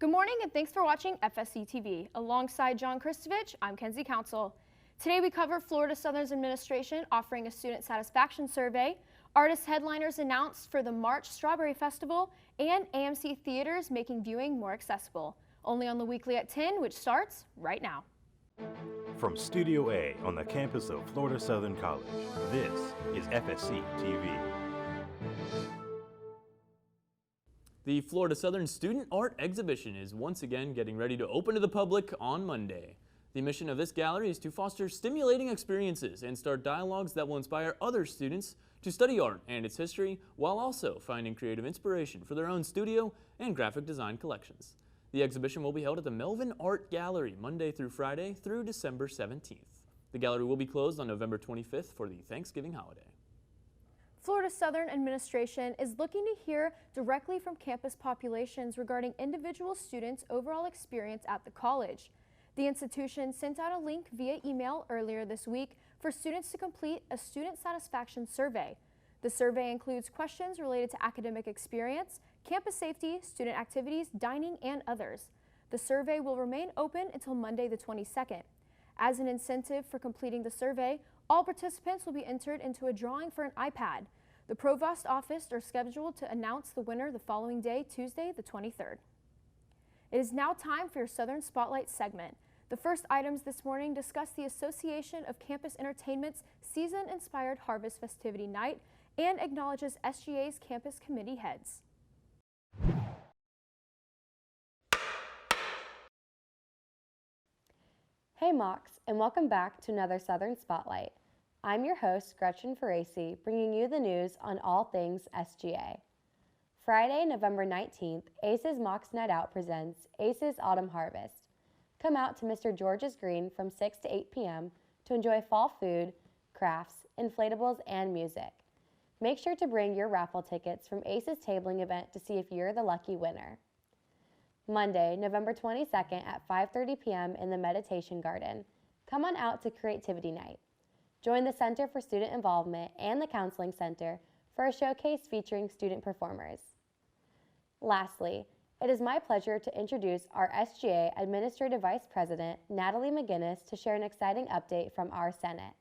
Good morning and thanks for watching FSC TV. Alongside John Kristovich, I'm Kenzie Council. Today we cover Florida Southern's administration offering a student satisfaction survey, artist headliners announced for the March Strawberry Festival, and AMC Theaters making viewing more accessible. Only on the Weekly at 10, which starts right now. From Studio A on the campus of Florida Southern College, this is FSC TV. The Florida Southern Student Art Exhibition is once again getting ready to open to the public on Monday. The mission of this gallery is to foster stimulating experiences and start dialogues that will inspire other students to study art and its history while also finding creative inspiration for their own studio and graphic design collections. The exhibition will be held at the Melvin Art Gallery Monday through Friday through December 17th. The gallery will be closed on November 25th for the Thanksgiving holiday. Florida Southern administration is looking to hear directly from campus populations regarding individual students' overall experience at the college. The institution sent out a link via email earlier this week for students to complete a student satisfaction survey. The survey includes questions related to academic experience, campus safety, student activities, dining, and others. The survey will remain open until Monday the 22nd. As an incentive for completing the survey, all participants will be entered into a drawing for an iPad. The Provost office are scheduled to announce the winner the following day, Tuesday the 23rd. It is now time for your Southern Spotlight segment. The first items this morning discuss the Association of Campus Entertainment's season-inspired Harvest Festivity Night and acknowledges SGA's campus committee heads. Hey Mocs, and welcome back to another Southern Spotlight. I'm your host, Gretchen Ferraci, bringing you the news on all things SGA. Friday, November 19th, ACES Mocs Night Out presents ACES Autumn Harvest. Come out to Mr. George's Green from 6 to 8 p.m. to enjoy fall food, crafts, inflatables, and music. Make sure to bring your raffle tickets from ACES Tabling event to see if you're the lucky winner. Monday, November 22nd at 5:30 p.m. in the Meditation Garden. Come on out to Creativity Night. Join the Center for Student Involvement and the Counseling Center for a showcase featuring student performers. Lastly, it is my pleasure to introduce our SGA Administrative Vice President, Natalie McGinnis, to share an exciting update from our Senate.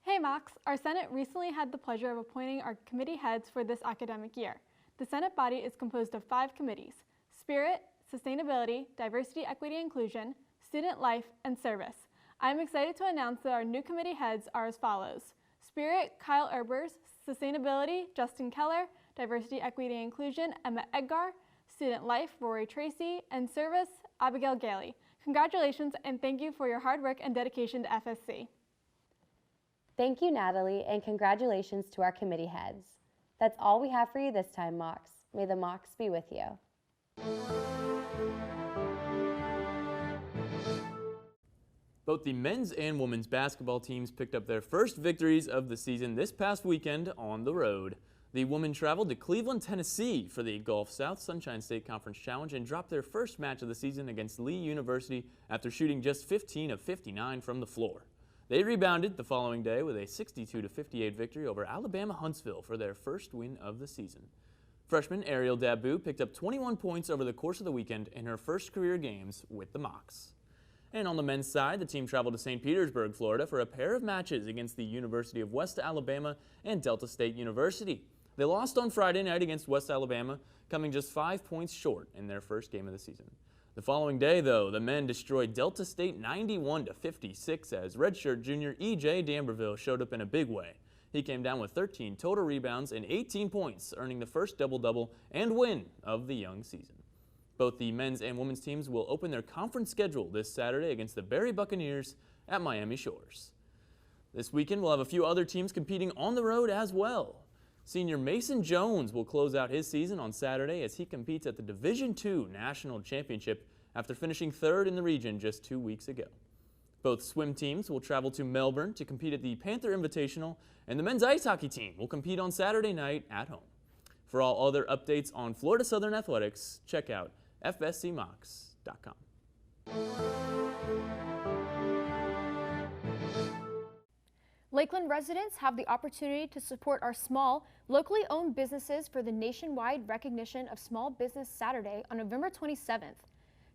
Hey Mocs, our Senate recently had the pleasure of appointing our committee heads for this academic year. The Senate body is composed of 5 committees: Spirit, Sustainability, Diversity, Equity, Inclusion, Student Life, and Service. I'm excited to announce that our new committee heads are as follows: Spirit, Kyle Erbers; Sustainability, Justin Keller; Diversity, Equity, and Inclusion, Emma Edgar; Student Life, Rory Tracy; and Service, Abigail Gailey. Congratulations and thank you for your hard work and dedication to FSC. Thank you, Natalie, and congratulations to our committee heads. That's all we have for you this time, Mocs. May the Mocs be with you. Both the men's and women's basketball teams picked up their first victories of the season this past weekend on the road. The women traveled to Cleveland, Tennessee for the Gulf South Sunshine State Conference Challenge and dropped their first match of the season against Lee University after shooting just 15 of 59 from the floor. They rebounded the following day with a 62-58 victory over Alabama Huntsville for their first win of the season. Freshman Ariel Dabu picked up 21 points over the course of the weekend in her first career games with the Mocs. And on the men's side, the team traveled to St. Petersburg, Florida for a pair of matches against the University of West Alabama and Delta State University. They lost on Friday night against West Alabama, coming just 5 points short in their first game of the season. The following day, though, the men destroyed Delta State 91-56 as redshirt junior E.J. D'Amberville showed up in a big way. He came down with 13 total rebounds and 18 points, earning the first double-double and win of the young season. Both the men's and women's teams will open their conference schedule this Saturday against the Berry Buccaneers at Miami Shores. This weekend, we'll have a few other teams competing on the road as well. Senior Mason Jones will close out his season on Saturday as he competes at the Division II National Championship after finishing 3rd in the region just 2 weeks ago. Both swim teams will travel to Melbourne to compete at the Panther Invitational, and the men's ice hockey team will compete on Saturday night at home. For all other updates on Florida Southern athletics, check out fscmocs.com. Lakeland residents have the opportunity to support our small, locally owned businesses for the nationwide recognition of Small Business Saturday on November 27th.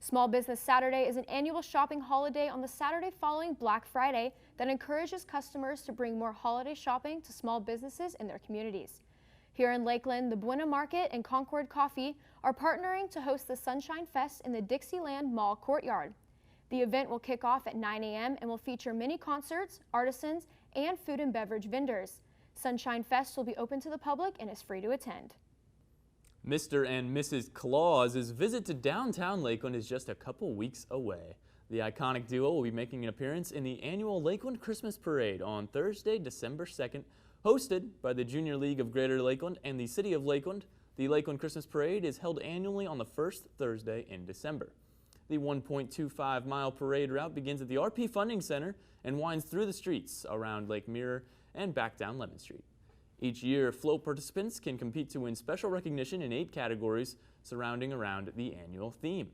Small Business Saturday is an annual shopping holiday on the Saturday following Black Friday that encourages customers to bring more holiday shopping to small businesses in their communities. Here in Lakeland, the Buena Market and Concord Coffee are partnering to host the Sunshine Fest in the Dixieland Mall courtyard. The event will kick off at 9 a.m. and will feature mini concerts, artisans, and food and beverage vendors. Sunshine Fest will be open to the public and is free to attend. Mr. and Mrs. Claus's visit to downtown Lakeland is just a couple weeks away. The iconic duo will be making an appearance in the annual Lakeland Christmas Parade on Thursday, December 2nd. Hosted by the Junior League of Greater Lakeland and the City of Lakeland, the Lakeland Christmas Parade is held annually on the first Thursday in December. The 1.25-mile parade route begins at the RP Funding Center and winds through the streets around Lake Mirror and back down Lemon Street. Each year, float participants can compete to win special recognition in 8 categories surrounding around the annual theme.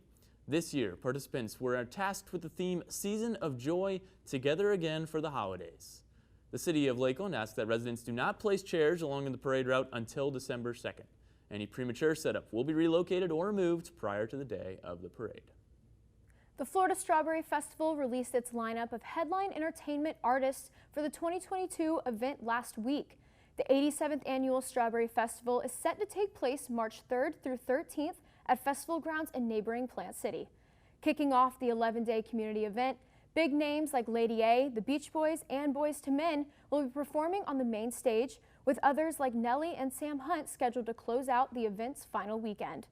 This year, participants were tasked with the theme Season of Joy, Together Again for the Holidays. The City of Lakeland asks that residents do not place chairs along the parade route until December 2nd. Any premature setup will be relocated or removed prior to the day of the parade. The Florida Strawberry Festival released its lineup of headline entertainment artists for the 2022 event last week. The 87th Annual Strawberry Festival is set to take place March 3rd through 13th at festival grounds in neighboring Plant City. Kicking off the 11-day community event, big names like Lady A, the Beach Boys, and Boyz II Men will be performing on the main stage, with others like Nelly and Sam Hunt scheduled to close out the event's final weekend.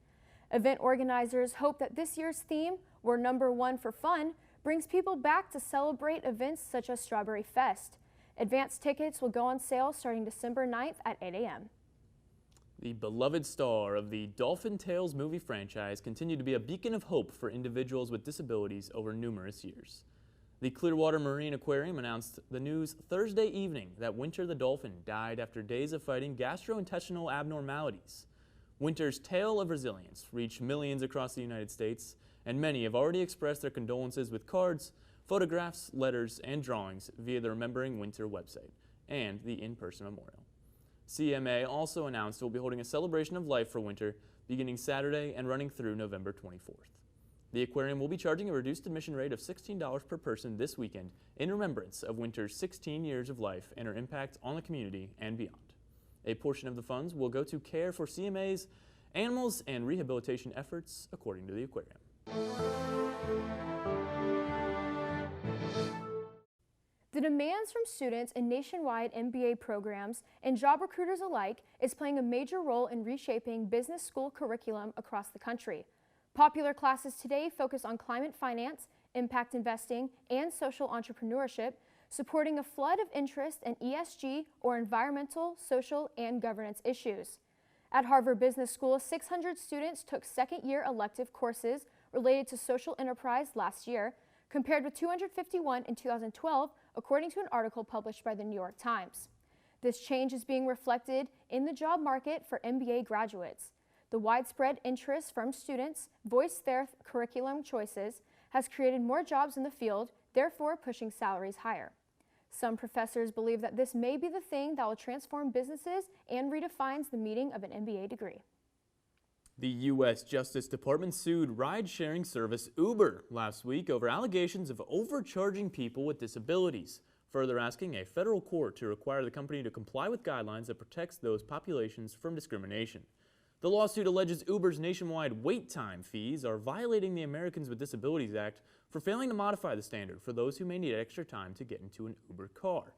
Event organizers hope that this year's theme, We're Number One for Fun, brings people back to celebrate events such as Strawberry Fest. Advanced tickets will go on sale starting December 9th at 8 a.m. The beloved star of the Dolphin Tales movie franchise continued to be a beacon of hope for individuals with disabilities over numerous years. The Clearwater Marine Aquarium announced the news Thursday evening that Winter the dolphin died after days of fighting gastrointestinal abnormalities. Winter's tale of resilience reached millions across the United States, and many have already expressed their condolences with cards, photographs, letters, and drawings via the Remembering Winter website and the in-person memorial. CMA also announced it will be holding a celebration of life for Winter beginning Saturday and running through November 24th. The aquarium will be charging a reduced admission rate of $16 per person this weekend in remembrance of Winter's 16 years of life and her impact on the community and beyond. A portion of the funds will go to care for CMA's animals and rehabilitation efforts, according to the aquarium. The demands from students in nationwide MBA programs and job recruiters alike is playing a major role in reshaping business school curriculum across the country. Popular classes today focus on climate finance, impact investing, and social entrepreneurship, supporting a flood of interest in ESG or environmental, social, and governance issues. At Harvard Business School, 600 students took second-year elective courses related to social enterprise last year, compared with 251 in 2012, according to an article published by the New York Times. This change is being reflected in the job market for MBA graduates. The widespread interest from students voice their curriculum choices has created more jobs in the field, therefore pushing salaries higher. Some professors believe that this may be the thing that will transform businesses and redefines the meaning of an MBA degree. The U.S. Justice Department sued ride-sharing service Uber last week over allegations of overcharging people with disabilities, further asking a federal court to require the company to comply with guidelines that protects those populations from discrimination. The lawsuit alleges Uber's nationwide wait time fees are violating the Americans with Disabilities Act for failing to modify the standard for those who may need extra time to get into an Uber car.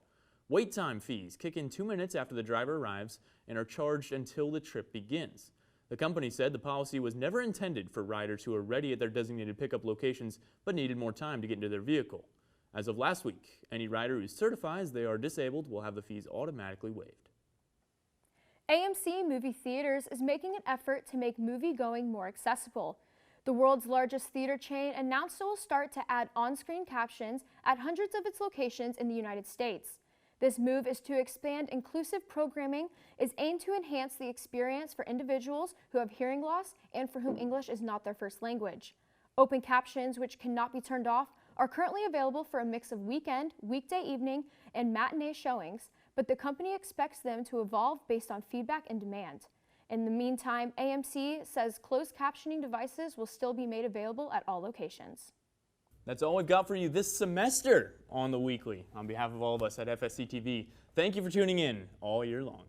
Wait time fees kick in 2 minutes after the driver arrives and are charged until the trip begins. The company said the policy was never intended for riders who are ready at their designated pickup locations but needed more time to get into their vehicle. As of last week, any rider who certifies they are disabled will have the fees automatically waived. AMC Movie Theaters is making an effort to make movie-going more accessible. The world's largest theater chain announced it will start to add on-screen captions at hundreds of its locations in the United States. This move is to expand inclusive programming, is aimed to enhance the experience for individuals who have hearing loss and for whom English is not their first language. Open captions, which cannot be turned off, are currently available for a mix of weekend, weekday evening, and matinee showings, but the company expects them to evolve based on feedback and demand. In the meantime, AMC says closed captioning devices will still be made available at all locations. That's all we've got for you this semester on The Weekly. On behalf of all of us at FSC TV, thank you for tuning in all year long.